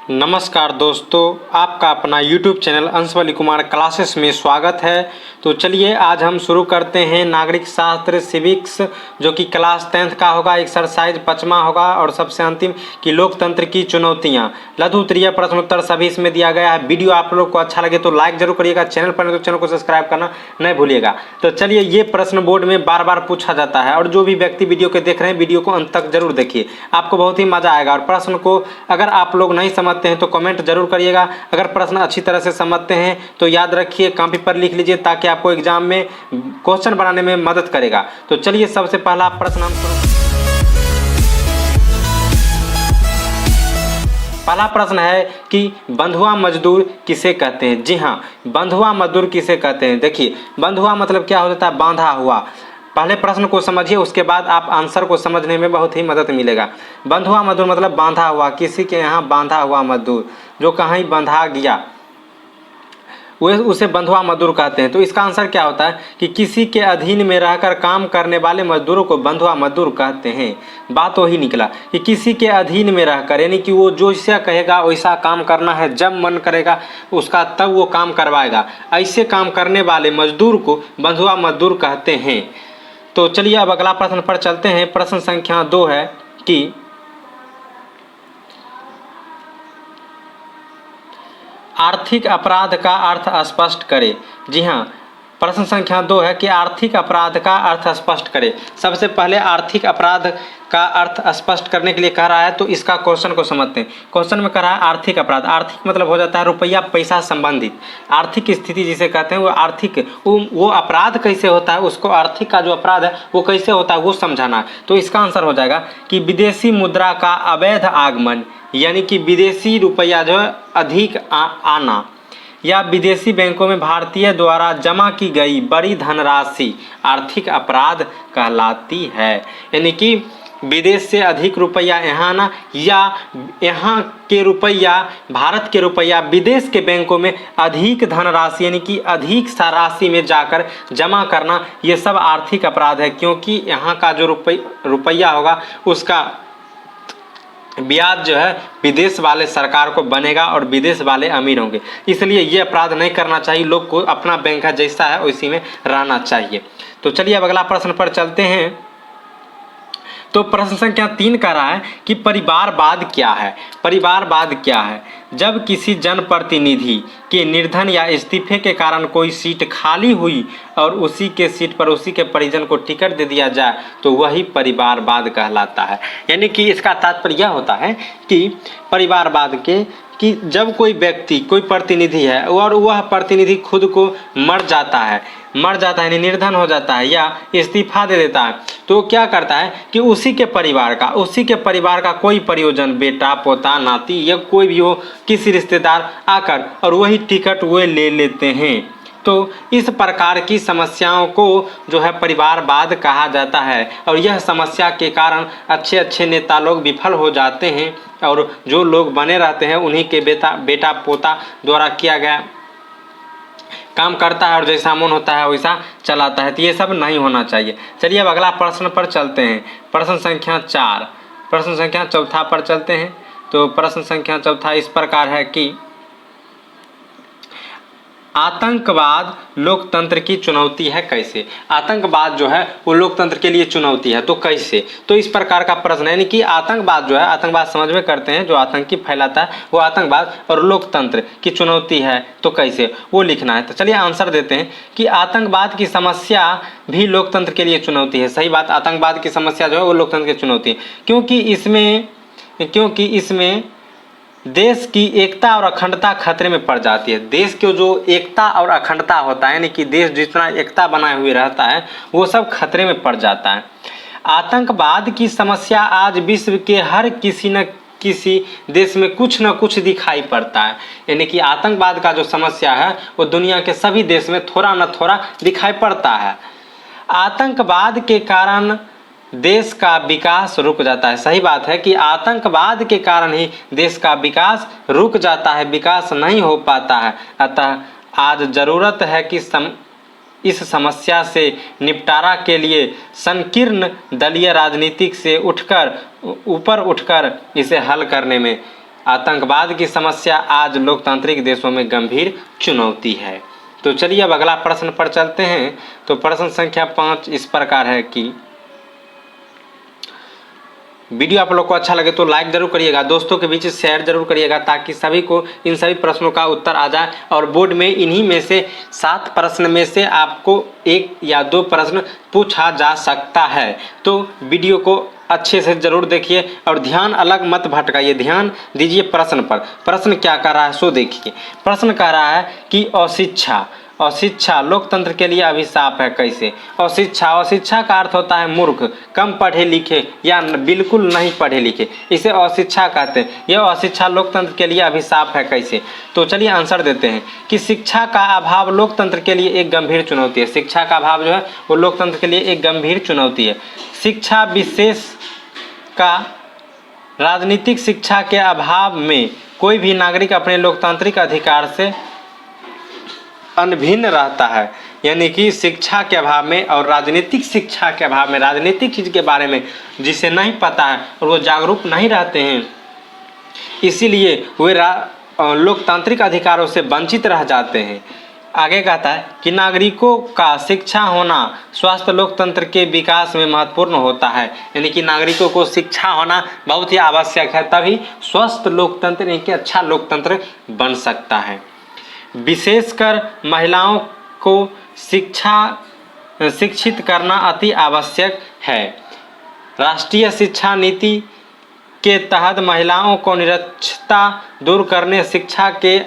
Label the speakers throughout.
Speaker 1: नमस्कार दोस्तों, आपका अपना YouTube चैनल अंशवली कुमार क्लासेस में स्वागत है। तो चलिए आज हम शुरू करते हैं नागरिक शास्त्र सिविक्स, जो कि क्लास 10th का होगा। एक्सरसाइज 5वां होगा और सबसे अंतिम कि लोकतंत्र की चुनौतियां। लघु उत्तरीय प्रश्नोत्तर सभी इसमें दिया गया है। वीडियो आप लोग को अच्छा लगे तो लाइक जरूर करिएगा, चैनल पर नहीं तो चैनल को सब्सक्राइब करना नहीं भूलिएगा। तो चलिए, ये प्रश्न बोर्ड में बार बार पूछा जाता है और जो भी व्यक्ति वीडियो के देख रहे हैं वीडियो को अंत तक जरूर देखिए, आपको बहुत ही मजा आएगा। और प्रश्न को अगर आप लोग नहीं समझते हैं तो कमेंट जरूर करिएगा। अगर प्रश्न अच्छी तरह से समझते हैं तो याद रखिए, कॉपी पर लिख लीजिए ताकि आपको एग्जाम में क्वेश्चन बनाने में मदद करेगा। तो चलिए, सबसे पहला प्रश्न पहला प्रश्न है कि बंधुआ मजदूर किसे कहते हैं। जी हाँ, बंधुआ मजदूर किसे कहते हैं। देखिए, बंधुआ मतलब क्या होता है, बांधा हुआ। पहले प्रश्न को समझिए, उसके बाद आप आंसर को समझने में बहुत ही मदद मिलेगा। बंधुआ मजदूर मतलब बांधा हुआ, किसी के यहाँ बांधा हुआ मजदूर, जो कहीं बंधा गया वे उसे बंधुआ मजदूर कहते हैं। तो इसका आंसर क्या होता है कि किसी के अधीन में रहकर काम करने वाले मजदूरों को बंधुआ मजदूर कहते हैं। बात वही निकला कि किसी के अधीन में रहकर, यानी कि वो जो जैसा कहेगा वैसा काम करना है, जब मन करेगा उसका तब वो काम करवाएगा। ऐसे काम करने वाले मजदूर को बंधुआ मजदूर कहते हैं। तो चलिए अब अगला प्रश्न पर चलते हैं। प्रश्न संख्या 2 है कि आर्थिक अपराध का अर्थ स्पष्ट करें। जी हाँ, प्रश्न संख्या 2 है कि आर्थिक अपराध का अर्थ स्पष्ट करें। सबसे पहले आर्थिक अपराध का अर्थ स्पष्ट करने के लिए कह रहा है, तो इसका क्वेश्चन को समझते हैं। क्वेश्चन में कह रहा है आर्थिक अपराध। आर्थिक मतलब हो जाता है रुपया पैसा संबंधित, आर्थिक स्थिति जिसे कहते हैं वो आर्थिक, वो अपराध कैसे होता है, उसको आर्थिक का जो अपराध है वो कैसे होता है वो समझाना है। तो इसका आंसर हो जाएगा कि विदेशी मुद्रा का अवैध आगमन, यानी कि विदेशी रुपया जो है अधिक आना, या विदेशी बैंकों में भारतीय द्वारा जमा की गई बड़ी धनराशि आर्थिक अपराध कहलाती है। यानी कि विदेश से अधिक रुपया यहाँ आना, या यहाँ के रुपया, भारत के रुपया विदेश के बैंकों में अधिक धनराशि यानी कि अधिक सा राशि में जाकर जमा करना, ये सब आर्थिक अपराध है। क्योंकि यहाँ का जो रुपया होगा उसका ब्याज जो है विदेश वाले सरकार को बनेगा और विदेश वाले अमीर होंगे, इसलिए ये अपराध नहीं करना चाहिए। लोग को अपना बैंक है जैसा है उसी में रहना चाहिए। तो चलिए अब अगला प्रश्न पर चलते हैं। तो प्रश्न संख्या 3 कह रहा है कि परिवारवाद क्या है। परिवारवाद क्या है, जब किसी जनप्रतिनिधि के निर्धन या इस्तीफे के कारण कोई सीट खाली हुई और उसी के सीट पर उसी के परिजन को टिकट दे दिया जाए तो वही परिवारवाद कहलाता है। यानी कि इसका तात्पर्य यह होता है कि परिवारवाद के कि जब कोई व्यक्ति, कोई प्रतिनिधि है और वह प्रतिनिधि खुद को मर जाता है यानी निर्धन हो जाता है या इस्तीफा दे देता है, तो क्या करता है कि उसी के परिवार का कोई परियोजन, बेटा पोता नाती या कोई भी हो, किसी रिश्तेदार आकर और वही टिकट वे ले लेते हैं। तो इस प्रकार की समस्याओं को जो है परिवारवाद कहा जाता है। और यह समस्या के कारण अच्छे अच्छे नेता लोग विफल हो जाते हैं और जो लोग बने रहते हैं उन्हीं के बेटा पोता द्वारा किया गया काम करता है और जैसा मन होता है वैसा चलाता है। तो ये सब नहीं होना चाहिए। चलिए अब अगला प्रश्न पर चलते हैं। प्रश्न संख्या 4, प्रश्न संख्या 4 पर चलते हैं। तो प्रश्न संख्या 4 इस प्रकार है कि आतंकवाद लोकतंत्र की चुनौती है कैसे। आतंकवाद जो है वो लोकतंत्र के लिए चुनौती है, तो कैसे। तो इस प्रकार का प्रश्न है, यानी कि आतंकवाद जो है, आतंकवाद समझ में करते हैं, जो आतंकी फैलाता है वो आतंकवाद, और लोकतंत्र की चुनौती है तो कैसे, वो लिखना है। तो चलिए आंसर देते हैं कि आतंकवाद की समस्या भी लोकतंत्र के लिए चुनौती है। सही बात, आतंकवाद की समस्या जो है वो लोकतंत्र की चुनौती है, क्योंकि इसमें देश की एकता और अखंडता खतरे में पड़ जाती है। देश की जो एकता और अखंडता होता है, यानी कि देश जितना एकता बनाए हुए रहता है वो सब खतरे में पड़ जाता है। आतंकवाद की समस्या आज विश्व के हर किसी न किसी देश में कुछ न कुछ दिखाई पड़ता है। यानी कि आतंकवाद का जो समस्या है वो दुनिया के सभी देश में थोड़ा न थोड़ा दिखाई पड़ता है। आतंकवाद के कारण देश का विकास रुक जाता है। सही बात है कि आतंकवाद के कारण ही देश का विकास रुक जाता है, विकास नहीं हो पाता है। अतः आज ज़रूरत है कि इस समस्या से निपटारा के लिए संकीर्ण दलीय राजनीतिक से ऊपर उठकर इसे हल करने में आतंकवाद की समस्या आज लोकतांत्रिक देशों में गंभीर चुनौती है। तो चलिए अब अगला प्रश्न पर चलते हैं। तो प्रश्न संख्या 5 इस प्रकार है कि वीडियो आप लोग को अच्छा लगे तो लाइक जरूर करिएगा, दोस्तों के बीच शेयर जरूर करिएगा, ताकि सभी को इन सभी प्रश्नों का उत्तर आ जाए। और बोर्ड में इन्हीं में से 7 प्रश्न में से आपको 1 या 2 प्रश्न पूछा जा सकता है। तो वीडियो को अच्छे से जरूर देखिए और ध्यान अलग मत भटकाइए, ध्यान दीजिए प्रश्न पर। प्रश्न क्या कर रहा है सो देखिए। प्रश्न कह रहा है कि अशिक्षा लोकतंत्र के लिए अभिशाप है कैसे। अशिक्षा का अर्थ होता है मूर्ख, कम पढ़े लिखे या बिल्कुल नहीं पढ़े लिखे, इसे अशिक्षा कहते हैं। यह अशिक्षा लोकतंत्र के लिए अभिशाप है कैसे। तो चलिए आंसर देते हैं कि शिक्षा का अभाव लोकतंत्र के लिए एक गंभीर चुनौती है। शिक्षा का अभाव जो है वो लोकतंत्र के लिए एक गंभीर चुनौती है। शिक्षा विशेष का राजनीतिक शिक्षा के अभाव में कोई भी नागरिक अपने लोकतांत्रिक अधिकार से अनभिन्न रहता है। यानी कि शिक्षा के अभाव में और राजनीतिक शिक्षा के अभाव में, राजनीतिक चीज़ के बारे में जिसे नहीं पता है और वो जागरूक नहीं रहते हैं, इसीलिए वे लोकतांत्रिक अधिकारों से वंचित रह जाते हैं। आगे कहता है कि नागरिकों का शिक्षा होना स्वस्थ लोकतंत्र के विकास में महत्वपूर्ण होता है। यानी कि नागरिकों को शिक्षा होना बहुत ही आवश्यक है, तभी स्वस्थ लोकतंत्र यानी कि अच्छा लोकतंत्र बन सकता है। विशेषकर महिलाओं को शिक्षित करना अति आवश्यक है। राष्ट्रीय शिक्षा नीति के तहत महिलाओं को निरक्षरता दूर करने, शिक्षा के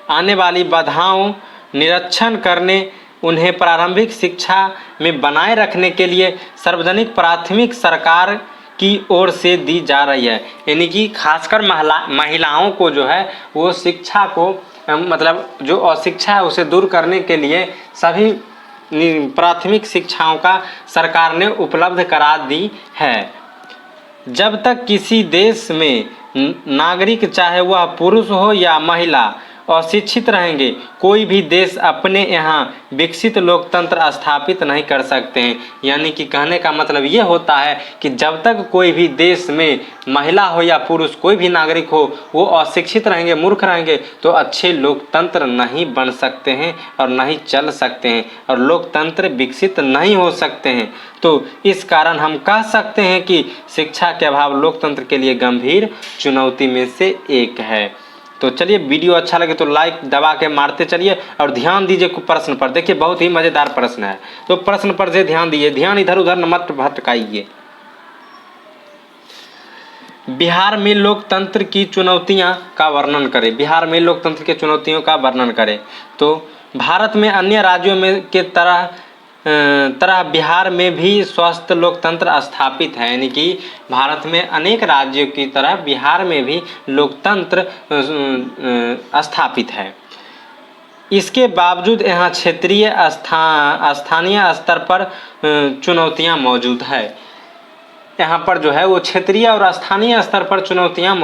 Speaker 1: आने वाली बाधाओं निरीक्षण करने, उन्हें प्रारंभिक शिक्षा में बनाए रखने के लिए सार्वजनिक प्राथमिक सरकार की ओर से दी जा रही है। यानी कि खासकर महिलाओं को जो है वो शिक्षा को मतलब जो अशिक्षा है उसे दूर करने के लिए सभी प्राथमिक शिक्षाओं का सरकार ने उपलब्ध करा दी है। जब तक किसी देश में नागरिक चाहे वह पुरुष हो या महिला अशिक्षित रहेंगे, कोई भी देश अपने यहाँ विकसित लोकतंत्र स्थापित नहीं कर सकते हैं। यानी कि कहने का मतलब ये होता है कि जब तक कोई भी देश में महिला हो या पुरुष कोई भी नागरिक हो वो अशिक्षित रहेंगे, मूर्ख रहेंगे, तो अच्छे लोकतंत्र नहीं बन सकते हैं और नहीं चल सकते हैं और लोकतंत्र विकसित नहीं हो सकते हैं। तो इस कारण हम कह सकते हैं कि शिक्षा के अभाव लोकतंत्र के लिए गंभीर चुनौती में से एक है। तो चलिए वीडियो अच्छा लगे तो लाइक दबा के मारते चलिए और ध्यान दीजिए प्रश्न पर। देखिए बहुत ही मज़ेदार प्रश्न है, तो प्रश्न पर से ध्यान दीजिए, ध्यान इधर उधर मत भटकाइए। बिहार में लोकतंत्र की चुनौतियां का वर्णन करें। बिहार में लोकतंत्र की चुनौतियों का वर्णन करें। तो भारत में अन्य राज्यों में के तरह बिहार में भी स्वस्थ लोकतंत्र स्थापित है। यानी कि भारत में अनेक राज्यों की तरह बिहार में भी लोकतंत्र स्थापित है। इसके बावजूद यहाँ क्षेत्रीय स्थानीय स्तर पर चुनौतियाँ मौजूद है। यहाँ पर जो है वो क्षेत्रीय और स्थानीय स्तर पर चुनौतियाँ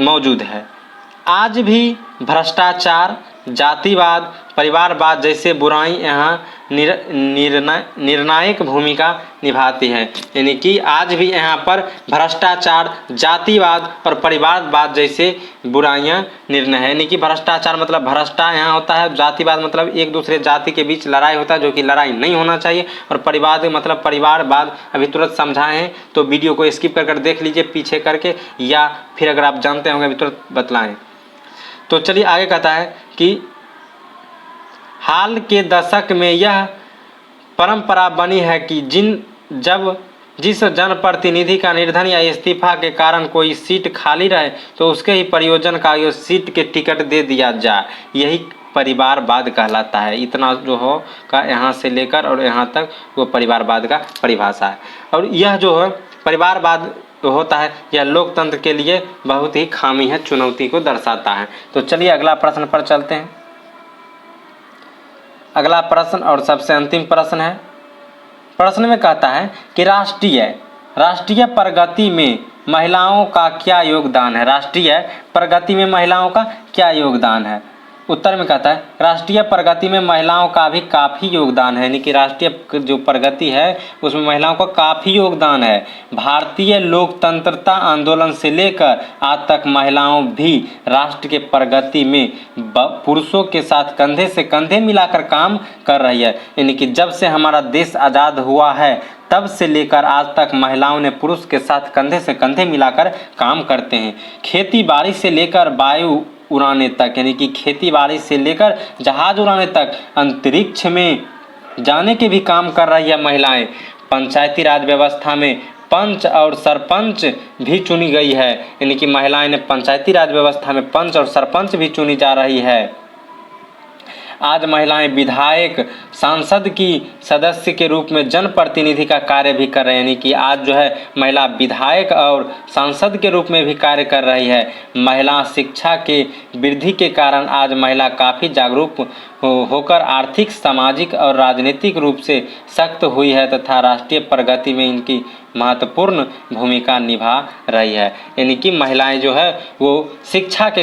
Speaker 1: मौजूद है। आज भी भ्रष्टाचार, जातिवाद, परिवारवाद जैसे बुराई यहाँ निर्णायक भूमिका निभाती है। यानी कि आज भी यहाँ पर भ्रष्टाचार, जातिवाद और परिवारवाद जैसे बुराइयाँ निर्णय है। यानी कि भ्रष्टाचार मतलब भ्रष्टा यहाँ होता है, जातिवाद मतलब एक दूसरे जाति के बीच लड़ाई होता है जो कि लड़ाई नहीं होना चाहिए, और परिवार मतलब परिवारवाद अभी तुरंत समझाए हैं तो वीडियो को स्किप कर देख लीजिए पीछे करके, या फिर अगर आप जानते होंगे अभी तुरंत बतलाएँ। तो चलिए आगे कहता है कि हाल के दशक में यह परंपरा बनी है कि जिस जनप्रतिनिधि का निर्धन या इस्तीफा के कारण कोई सीट खाली रहे तो उसके ही परियोजन का उस सीट के टिकट दे दिया जाए। यही परिवारवाद कहलाता है। इतना जो हो का यहाँ से लेकर और यहाँ तक वो परिवारवाद का परिभाषा है। और यह जो है परिवारवाद होता है यह लोकतंत्र के लिए बहुत ही खामी है, चुनौती को दर्शाता है। तो चलिए अगला प्रश्न पर चलते हैं। अगला प्रश्न और सबसे अंतिम प्रश्न है। प्रश्न में कहता है कि राष्ट्रीय प्रगति में महिलाओं का क्या योगदान है। राष्ट्रीय प्रगति में महिलाओं का क्या योगदान है। उत्तर में कहता है राष्ट्रीय प्रगति में महिलाओं का भी काफ़ी योगदान है, यानी कि राष्ट्रीय जो प्रगति है उसमें महिलाओं का काफ़ी योगदान है। भारतीय लोकतंत्रता आंदोलन से लेकर आज तक महिलाओं भी राष्ट्र के प्रगति में पुरुषों के साथ कंधे से कंधे मिलाकर काम कर रही है, यानी कि जब से हमारा देश आज़ाद हुआ है तब से लेकर आज तक महिलाओं ने पुरुष के साथ कंधे से कंधे मिलाकर काम करते हैं। खेती बाड़ी से लेकर वायु उड़ाने तक, यानी कि खेती बाड़ी से लेकर जहाज उड़ाने तक, अंतरिक्ष में जाने के भी काम कर रही है महिलाएं। पंचायती राज व्यवस्था में पंच और सरपंच भी चुनी गई है, यानी कि महिलाएं ने पंचायती राज व्यवस्था में पंच और सरपंच भी चुनी जा रही है। आज महिलाएं विधायक, सांसद की सदस्य के रूप में जनप्रतिनिधि का कार्य भी कर रहे हैं, यानी कि आज जो है महिला विधायक और सांसद के रूप में भी कार्य कर रही है। महिला शिक्षा के वृद्धि के कारण आज महिला काफ़ी जागरूक होकर आर्थिक, सामाजिक और राजनीतिक रूप से सशक्त हुई है तथा राष्ट्रीय प्रगति में इनकी महत्वपूर्ण भूमिका निभा रही है। यानी कि महिलाएं जो है वो शिक्षा के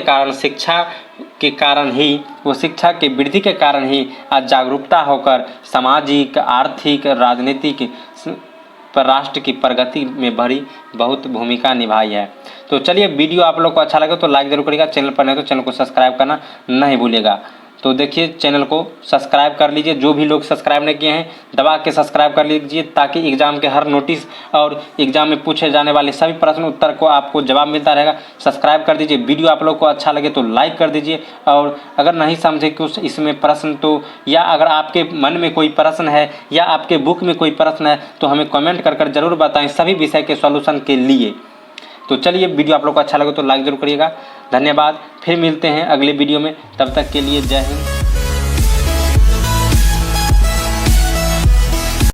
Speaker 1: वृद्धि के कारण ही आज जागरूकता होकर सामाजिक, आर्थिक, राजनीतिक पर राष्ट्र की प्रगति में बड़ी बहुत भूमिका निभाई है। तो चलिए, वीडियो आप लोग को अच्छा लगे तो लाइक जरूर करिएगा, चैनल पर नहीं तो चैनल को सब्सक्राइब करना नहीं भूलिएगा। तो देखिए, चैनल को सब्सक्राइब कर लीजिए, जो भी लोग सब्सक्राइब नहीं किए हैं दबा के सब्सक्राइब कर लीजिए, ताकि एग्जाम के हर नोटिस और एग्जाम में पूछे जाने वाले सभी प्रश्न उत्तर को आपको जवाब मिलता रहेगा। सब्सक्राइब कर दीजिए। वीडियो आप लोग को अच्छा लगे तो लाइक कर दीजिए, और अगर नहीं समझे कुछ इसमें प्रश्न तो, या अगर आपके मन में कोई प्रश्न है या आपके बुक में कोई प्रश्न है तो हमें कमेंट कर जरूर बताएं सभी विषय के सॉल्यूशन के लिए। तो चलिए, वीडियो आप लोग को अच्छा लगे तो लाइक जरूर करिएगा। धन्यवाद। फिर मिलते हैं अगले वीडियो में, तब तक के लिए जय हिंद।